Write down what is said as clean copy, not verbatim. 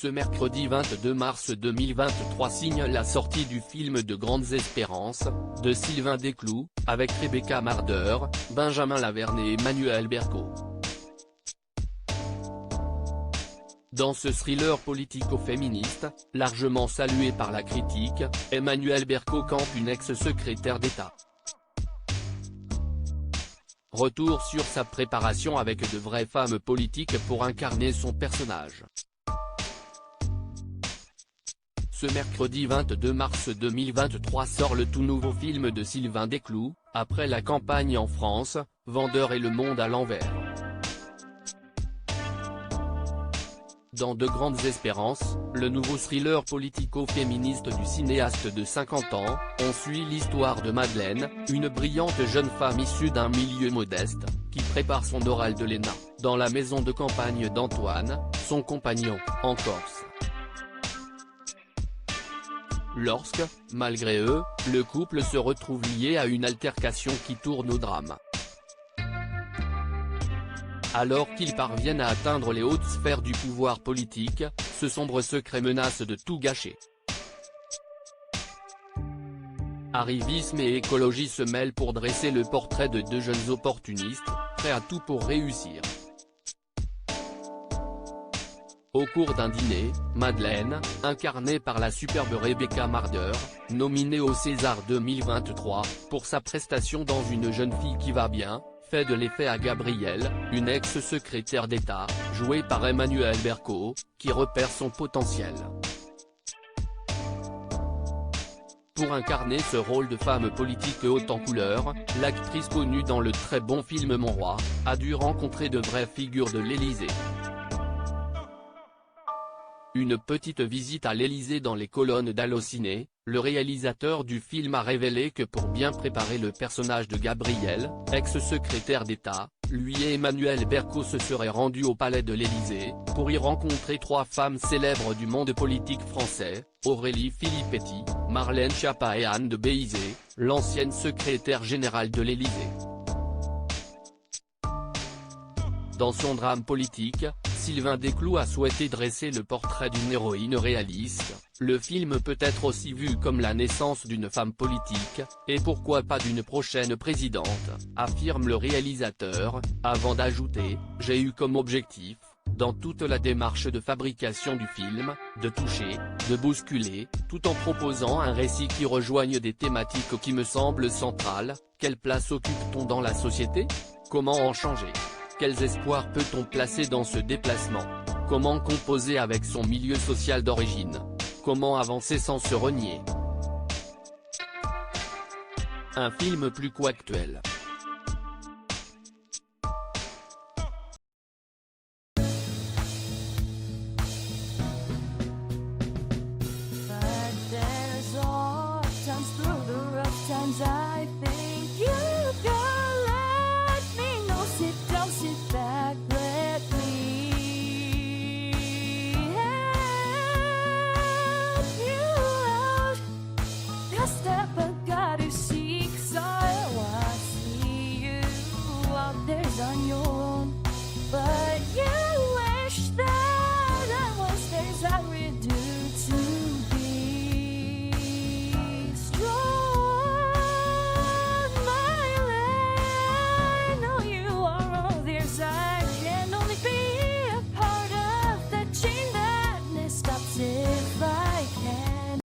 Ce mercredi 22 mars 2023 signe la sortie du film de Grandes Espérances, de Sylvain Desclous, avec Rebecca Marder, Benjamin Laverne et Emmanuelle Berco. Dans ce thriller politico-féministe, largement salué par la critique, Emmanuelle Berco campe une ex-secrétaire d'État. Retour sur sa préparation avec de vraies femmes politiques pour incarner son personnage. Ce mercredi 22 mars 2023 sort le tout nouveau film de Sylvain Desclous, après la campagne en France, Vendeur et le monde à l'envers. Dans De Grandes Espérances, le nouveau thriller politico-féministe du cinéaste de 50 ans, on suit l'histoire de Madeleine, une brillante jeune femme issue d'un milieu modeste, qui prépare son oral de l'ENA, dans la maison de campagne d'Antoine, son compagnon, en Corse. Lorsque, malgré eux, le couple se retrouve lié à une altercation qui tourne au drame. Alors qu'ils parviennent à atteindre les hautes sphères du pouvoir politique, ce sombre secret menace de tout gâcher. Arrivisme et écologie se mêlent pour dresser le portrait de deux jeunes opportunistes, prêts à tout pour réussir. Au cours d'un dîner, Madeleine, incarnée par la superbe Rebecca Marder, nominée au César 2023, pour sa prestation dans Une jeune fille qui va bien, fait de l'effet à Gabrielle, une ex-secrétaire d'État, jouée par Emmanuelle Berco, qui repère son potentiel. Pour incarner ce rôle de femme politique haute en couleur, l'actrice connue dans le très bon film Mon Roi, a dû rencontrer de vraies figures de l'Élysée. Une petite visite à l'Élysée dans les colonnes d'Allociné, le réalisateur du film a révélé que pour bien préparer le personnage de Gabrielle, ex-secrétaire d'État, lui et Emmanuelle Berco se seraient rendus au palais de l'Élysée, pour y rencontrer trois femmes célèbres du monde politique français, Aurélie Filippetti, Marlène Schiappa et Anne de Béizet, l'ancienne secrétaire générale de l'Élysée. Dans son drame politique, Sylvain Desclous a souhaité dresser le portrait d'une héroïne réaliste. Le film peut être aussi vu comme la naissance d'une femme politique, et pourquoi pas d'une prochaine présidente, affirme le réalisateur, avant d'ajouter « J'ai eu comme objectif, dans toute la démarche de fabrication du film, de toucher, de bousculer, tout en proposant un récit qui rejoigne des thématiques qui me semblent centrales. Quelle place occupe-t-on dans la société? Comment en changer? Quels espoirs peut-on placer dans ce déplacement? Comment composer avec son milieu social d'origine? Comment avancer sans se renier? Un film plus qu'actuel. But there's all times through the rough times I think you've got